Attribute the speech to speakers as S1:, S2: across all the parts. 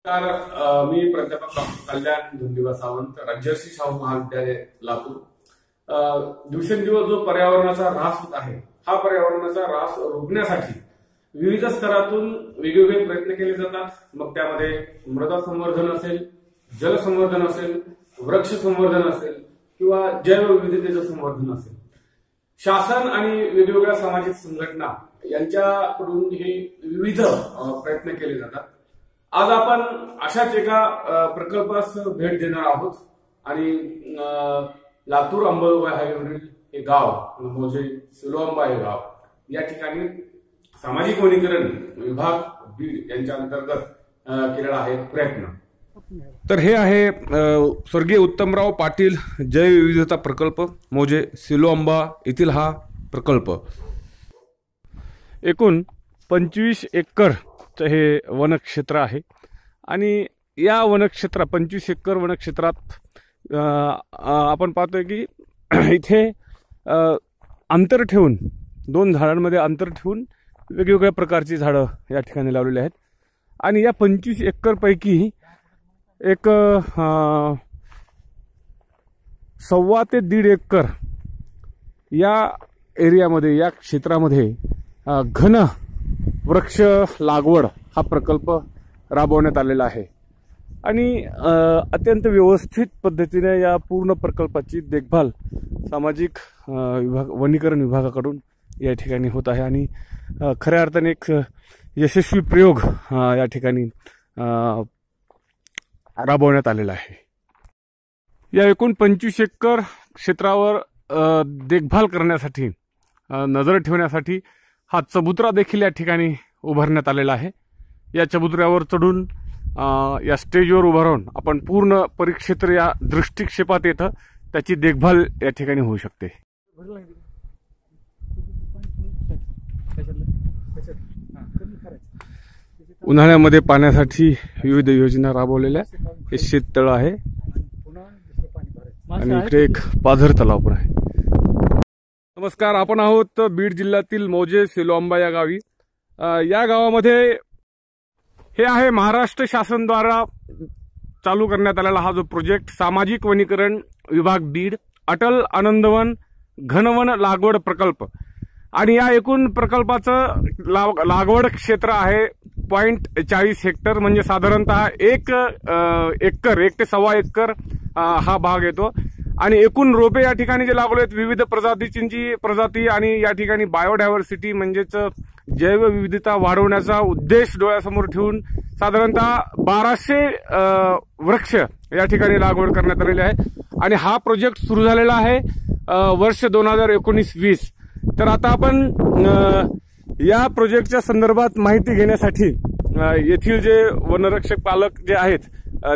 S1: तर मी प्राध्यापक डॉक्टर कल्याण धुंदिवा सावंत, राजर्षी शाहू महाविद्यालय लातूर। दिवसेंदिवस जो पर्यावरणाचा ऱ्हास होत आहे, हा पर्यावरणाचा ऱ्हास रोखण्यासाठी विविध स्तरातून वेगवेगळे प्रयत्न केले जातात। मग त्यामध्ये मृदा संवर्धन असेल, जल संवर्धन असेल, वृक्ष संवर्धन असेल किंवा जैवविविधतेचं संवर्धन असेल, शासन आणि वेगवेगळ्या सामाजिक संघटना यांच्याकडून हे विविध प्रयत्न केले जातात। आज आपण अशाच एका प्रकल्पास भेट देणार आहोत आणि लातूर अंबळगाव हायवेवरील हे गाव मोजे सिलोआंबा हे गाव, या ठिकाणी सामाजिक वनीकरण विभाग बीड यांच्या अंतर्गत केलेला आहे प्रयत्न। तर हे आहे स्वर्गीय उत्तमराव पाटील जैव विविधता प्रकल्प मोजे सिलोआंबा येथील हा प्रकल्प। एकूण 25 एकरचे हे वनक्षेत्र आहे आणि या वनक्षेत्र 25 एकर वनक्षेत्रात आपण पाहतोय की इथे अंतर ठेवून 2 झाडांमध्ये अंतर ठेवून वेगवेगळ्या प्रकारची झाडं या ठिकाणी लावलेली आहेत आणि या 25 एकर पैकी एक 1.25 ते 1.5 एकर या एरियामध्ये, या क्षेत्रामध्ये घन वृक्ष लागवड हा प्रकल्प राबवण्यात आलेला आहे आणि अत्यंत व्यवस्थित पद्धतीने या पूर्ण प्रकल्पाची देखभाल सामाजिक वनीकरण विभागाकडून या ठिकाणी होत आहे आणि खऱ्या अर्थाने एक यशस्वी प्रयोग या ठिकाणी राबवण्यात आलेला आहे। या एकूण 25 एकर क्षेत्रावर देखभाल करण्यासाठी, नजर ठेवण्यासाठी हा चबुतरा देखील या ठिकाणी उभारण्यात आलेला आहे। या चबुतऱ्यावर चढून या स्टेजवर उभं राहून आपण पूर्ण परिक्षेत्र या दृष्टिक्षेपात येतं त्याची देखभाल या ठिकाणी होऊ शकते। उन्हाळ्यामध्ये पाण्यासाठी विविध योजना राबवलेल्या, हे शेततळ आहे आणि इकडे एक पाझर तलाव पण आहे। नमस्कार, आपण आहोत बीड जिल्ह्यातील मोजे सिलोआंबा या गावी। या गावामध्ये हे आहे महाराष्ट्र शासनाद्वारा चालू करण्यात आलेला हा जो प्रोजेक्ट सामाजिक वनीकरण विभाग बीड अटल आनंदवन घनवन लागवड प्रकल्प आणि या एकूण प्रकल्पाचं लागवड क्षेत्र आहे 0.40 हेक्टर, म्हणजे साधारणतः 1 एकर 1 ते 1.25 एकर हा भाग येतो आणि एकूण रोपे या ठिकाणी जे लागवले आहेत विविध प्रजातीची प्रजाती आणि या ठिकाणी बायोडायव्हर्सिटी म्हणजेच जैवविविधता वाढवण्याचा उद्देश डोळ्यासमोर ठेवून साधारणतः 1200 वृक्ष या ठिकाणी लागवड करण्यात आलेली आहे आणि हा प्रोजेक्ट सुरू झालेला आहे वर्ष 2019-20। तर आता आपण या प्रोजेक्टच्या संदर्भात माहिती घेण्यासाठी येथील जे वनरक्षक पालक जे आहेत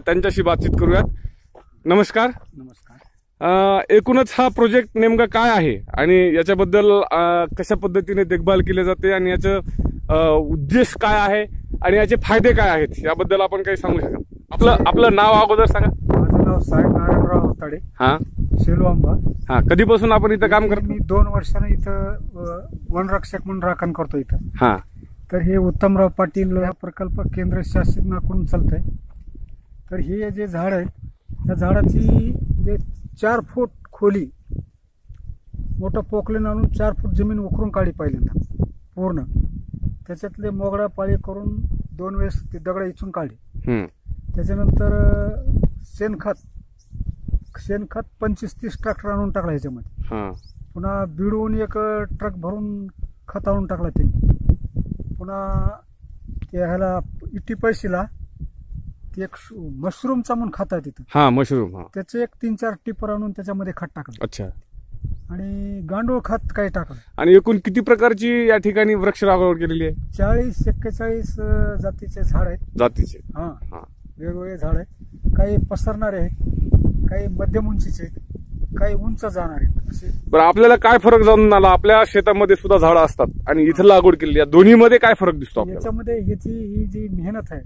S1: त्यांच्याशी बातचीत करूयात। नमस्कार।
S2: नमस्कार।
S1: एकूणच हा प्रोजेक्ट नेमका काय आहे आणि याच्याबद्दल कशा पद्धतीने देखभाल केली जाते आणि याचं उद्देश काय आहे आणि याचे फायदे काय आहेत याबद्दल आपण काही सांगू शकाल? आपलं नाव अगोदर सांगा।
S2: माझं नाव साहेब नारायणराव होताडे,
S1: हा,
S2: सिलोआंबा।
S1: हा, कधीपासून आपण इथं काम करतो?
S2: मी 2 वर्षाने इथं वनरक्षक म्हणून राखण करतो इथं।
S1: हा,
S2: तर हे उत्तमराव पाटील हा प्रकल्प केंद्र शासनाकडून चालतंय। तर हे जे झाड आहे त्या झाडाची जे 4 फूट खोली मोठं पोकलेन आणून 4 फूट जमीन उकरून काढली पहिल्यांदा पूर्ण, त्याच्यातले मोगडा पाळी करून 2 वेळेस ते दगड इचून काढले। त्याच्यानंतर शेणखत 25-30 ट्रॅक्टर आणून टाकला ह्याच्यामध्ये, पुन्हा बिडवून 1 ट्रक भरून खत आणून टाकला त्यांनी, पुन्हा ते ह्याला इटी पैशीला ते एक मशरूमचा म्हणून खत आहे तिथं,
S1: हा मशरूम,
S2: त्याचे एक 3-4 टिपर आणून त्याच्यामध्ये खत टाकलं।
S1: अच्छा,
S2: आणि गांडूळ खत काही टाकलं।
S1: आणि एकूण किती प्रकारची या ठिकाणी वृक्ष लागवड केलेली आहे?
S2: 40-41 जातीचे झाड आहेत।
S1: जातीचे,
S2: हा, वेगवेगळे झाड आहेत, काही पसरणारे आहेत, काही मध्यम उंचीचे आहेत, काही उंच जाणार आहेत असे।
S1: बरं, आपल्याला काय फरक जाणून आला? आपल्या शेतामध्ये सुद्धा झाडं असतात आणि इथं लागवड केलेली, या दोन्हीमध्ये काय फरक दिसतो आपल्याला?
S2: याच्यामध्ये ही जी मेहनत आहे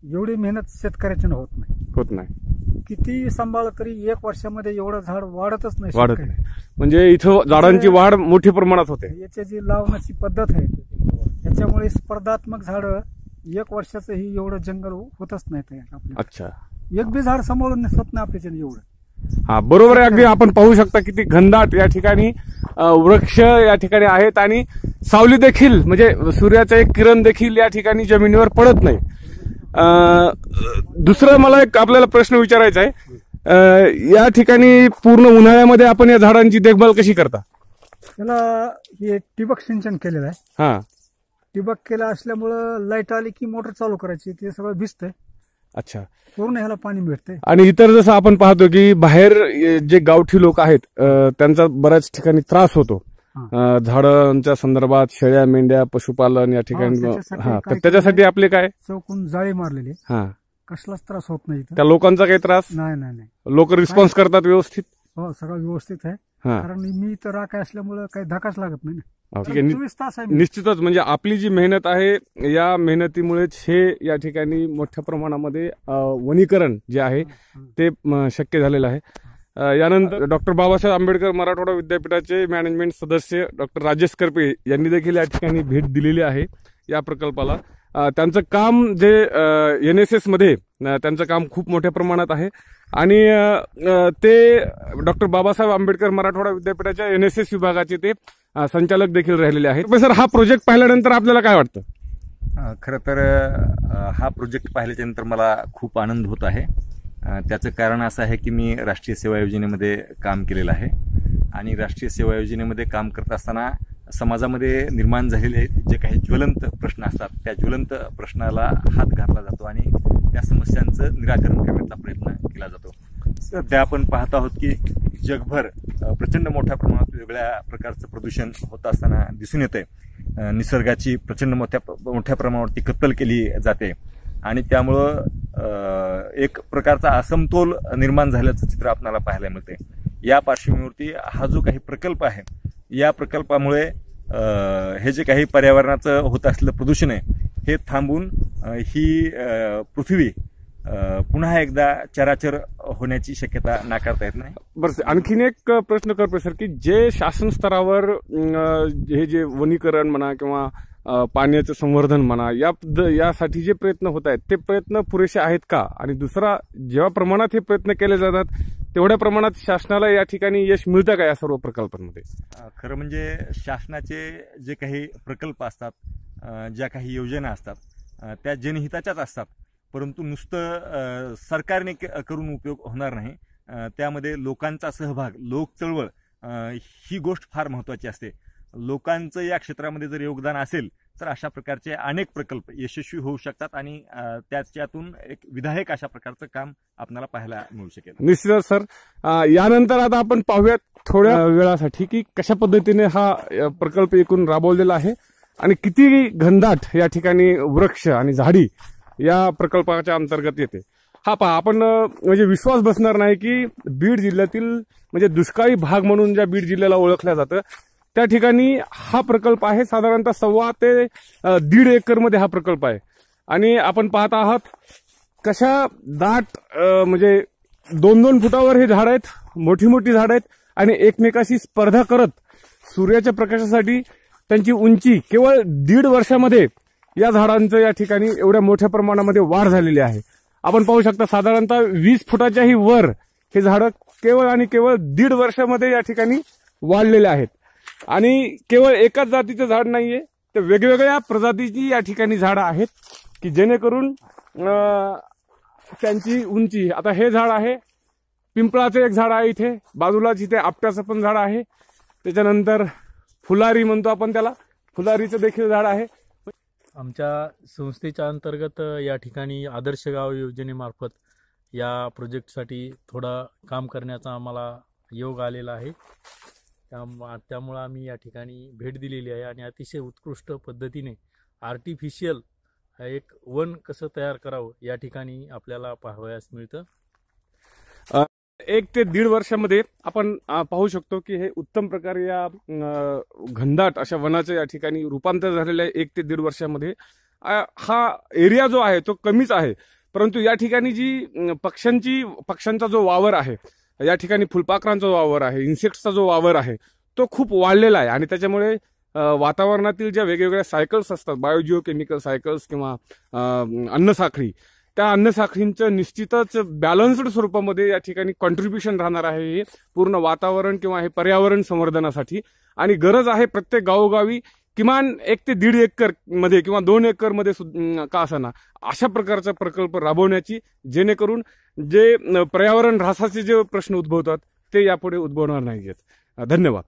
S2: एवढी मेहनत शेतकऱ्याच्या होत नाही। किती सांभाळलं तरी 1 वर्षामध्ये एवढं झाड वाढतच नाही।
S1: म्हणजे इथं झाडांची वाढ मोठ्या प्रमाणात होते।
S2: याची जी लावण्याची पद्धत आहे त्याच्यामुळे स्पर्धात्मक झाडं 1 वर्षाचं ही एवढं जंगल होतच नाही तयार आपलं.
S1: अच्छा.
S2: एक बी झाड सांभाळून होत नाही आपल्याच्याने एवढं.
S1: हा बरोबर आहे. अगदी आपण पाहू शकता किती घनदाट या ठिकाणी वृक्ष या ठिकाणी आहेत आणि सावली देखील म्हणजे सूर्याचा एक किरण देखील या ठिकाणी जमिनीवर पडत नाही. दुसरं मला एक आपल्याला प्रश्न विचारायचा आहे, या ठिकाणी पूर्ण उन्हाळ्यामध्ये आपण या झाडांची देखभाल कशी करता?
S2: त्याला हे ठिबक सिंचन केलेलं आहे.
S1: हा,
S2: ठिबक केलं असल्यामुळं लाईट आली की मोटर चालू करायची, ते सगळं भिजतंय.
S1: अच्छा.
S2: पूर्ण ह्याला पाणी भेटतंय.
S1: आणि इतर जसं आपण पाहतो की बाहेर जे गावठी लोक आहेत त्यांचा बऱ्याच ठिकाणी त्रास होतो झाडांच्या संदर्भात, शेळ्या मेंढ्या पशुपालन या ठिकाणी. हा, तर त्याच्यासाठी आपले काय
S2: चौकून जाळी मारलेली.
S1: हा,
S2: कसलाच त्रास होत नाही.
S1: त्या लोकांचा काही त्रास
S2: नाही.
S1: लोक रिस्पॉन्स करतात व्यवस्थित.
S2: हो, सगळं व्यवस्थित आहे. कारण मी तर राखाय असल्यामुळे काही धक्काच लागत नाही ना.
S1: ठीक आहे.
S2: 24 तास आहे.
S1: निश्चितच म्हणजे आपली जी मेहनत आहे या मेहनतीमुळेच हे या ठिकाणी मोठ्या प्रमाणामध्ये वनीकरण जे आहे ते शक्य झालेलं आहे. यानंतर डॉक्टर बाबासाहेब आंबेडकर मराठवाडा विद्यापीठाचे मॅनेजमेंट सदस्य डॉक्टर राजेश करपे यांनी देखील या ठिकाणी भेट दिलेली आहे या प्रकल्पाला. त्यांचं काम जे NSS मध्ये त्यांचं काम खूप मोठ्या प्रमाणात आहे आणि ते डॉक्टर बाबासाहेब आंबेडकर मराठवाडा विद्यापीठाच्या NSS विभागाचे ते संचालक देखील राहिलेले आहेत. सर, हा प्रोजेक्ट पाहिल्यानंतर आपल्याला काय वाटतं?
S3: खरं तर हा प्रोजेक्ट पाहिल्याच्या नंतर मला खूप आनंद होत आहे. त्याचं कारण असं आहे की मी राष्ट्रीय सेवा योजनेमध्ये काम केलेलं आहे आणि राष्ट्रीय सेवा योजनेमध्ये काम करत असताना समाजामध्ये निर्माण झालेले जे काही ज्वलंत प्रश्न असतात त्या ज्वलंत प्रश्नाला हात घातला जातो आणि त्या समस्यांचं निराकरण करण्याचा प्रयत्न केला जातो. सध्या आपण पाहत आहोत की जगभर प्रचंड मोठ्या प्रमाणात वेगवेगळ्या प्रकारचं प्रदूषण होत असताना दिसून येते. निसर्गाची प्रचंड मोठ्या प्रमाणावरती कत्तल केली जाते आणि त्यामुळं एक प्रकारचा असमतोल निर्माण झाल्याचं चित्र आपल्याला पाहायला मिळते. या पार्श्वभूमीवरती हा जो काही प्रकल्प आहे या प्रकल्पामुळे हे जे काही पर्यावरणाचं होत असलेलं प्रदूषण आहे हे थांबून ही पृथ्वी पुन्हा एकदा चराचर होण्याची शक्यता नाकारता येत नाही.
S1: बरं, आणखीन एक प्रश्न करतो सर की जे शासन स्तरावर हे जे वनीकरण म्हणा किंवा पाण्याचं संवर्धन म्हणा यासाठी जे प्रयत्न होत आहेत ते प्रयत्न पुरेसे आहेत का? आणि दुसरा, जेव्हा प्रमाणात हे प्रयत्न केले जातात तेवढ्या प्रमाणात शासनाला या ठिकाणी यश मिळतं का या सर्व प्रकल्पांमध्ये?
S3: खरं म्हणजे शासनाचे जे काही प्रकल्प असतात, ज्या काही योजना असतात त्या जनहिताच्याच असतात, परंतु नुसतं सरकारने करून उपयोग होणार नाही. त्यामध्ये लोकांचा सहभाग, लोक चळवळ ही गोष्ट फार महत्त्वाची असते. लोकांचं या क्षेत्रामध्ये जर योगदान असेल तर अशा प्रकारचे अनेक प्रकल्प यशस्वी होऊ शकतात आणि त्याच्यातून एक विधायक अशा प्रकारचं काम आपल्याला पाहायला मिळू शकेल.
S1: निश्चितच सर. यानंतर आता आपण पाहूयात थोड्या वेळासाठी की कशा पद्धतीने हा प्रकल्प एकूण राबवलेला आहे आणि किती घनदाट या ठिकाणी वृक्ष आणि झाडी या प्रकल्पाच्या अंतर्गत येते. हा पहा, आपण म्हणजे विश्वास बसणार नाही की बीड जिल्ह्यातील म्हणजे दुष्काळी भाग म्हणून ज्या बीड जिल्ह्याला ओळखलं जातं त्या ठिकाणी हा प्रकल्प आहे. साधारणतः 1.25 ते 1.5 एकरमध्ये हा प्रकल्प आहे आणि आपण पाहत आहात कशा दाट म्हणजे 2-2 फुटावर हे झाड आहेत, मोठी मोठी झाड आहेत आणि एकमेकाशी स्पर्धा करत सूर्याच्या प्रकाशासाठी त्यांची उंची केवळ 1.5 वर्षामध्ये या झाडांचं या ठिकाणी एवढ्या मोठ्या प्रमाणामध्ये वाढ झालेली आहे. आपण पाहू शकता साधारणतः 20 फुटाच्याही वर हे झाडं केवळ आणि केवळ 1.5 वर्षामध्ये या ठिकाणी वाढलेले आहेत. आणि केवळ एकाच जातीचं झाड नाहीये, तर वेगवेगळ्या प्रजातीची या ठिकाणी झाडं आहेत की जेणेकरून त्यांची उंची, आता हे झाड आहे, पिंपळाचं एक झाड आहे इथे बाजूलाच, इथे आपट्याचं पण झाड आहे, त्याच्यानंतर फुलारी म्हणतो आपण त्याला, फुलारीचं देखील झाड आहे.
S4: आमच्या संस्थेच्या अंतर्गत या ठिकाणी आदर्श गाव योजनेमार्फत या प्रोजेक्टसाठी थोडा काम करण्याचा आम्हाला योग आलेला आहे. त्यामुळं आम्ही या ठिकाणी भेट दिलेली आहे आणि अतिशय उत्कृष्ट पद्धतीने आर्टिफिशियल एक वन कसं तयार करावं या ठिकाणी आपल्याला पाहावयास मिळतं.
S1: 1 ते 1.5 वर्षामध्ये आपण पाहू शकतो की हे उत्तम प्रकारे या घनदाट अशा वनाचं या ठिकाणी रूपांतर झालेलं आहे. 1 ते 1.5 वर्षामध्ये हा एरिया जो आहे तो कमीच आहे, परंतु या ठिकाणी जी पक्ष्यांचा जो वावर आहे, या ठिकाणी फुलपाखरांचा वावर आहे, इन्सेक्ट्सचा जो वावर आहे तो खूप वाढलेला आहे आणि त्याच्यामुळे वातावरणातील ज्या वेगवेगळ्या सायकल्स असतात, बायोजिओ केमिकल सायकल्स किंवा अन्नसाखळी, त्या अन्नसाखळींचं निश्चितच बॅलन्स्ड स्वरूपामध्ये या ठिकाणी कॉन्ट्रीब्युशन राहणार आहे हे पूर्ण वातावरण किंवा हे पर्यावरण संवर्धनासाठी. आणि गरज आहे प्रत्येक गावोगावी किमान 1 ते 1.5 एकर मध्ये किंवा 2 एकर मध्ये का असाना अशा प्रकारचा प्रकल्प राबवण्याची, जेणेकरून जे पर्यावरण ऱ्हासाचे जे प्रश्न उद्भवतात ते यापुढे उद्भवणार नाहीत. धन्यवाद.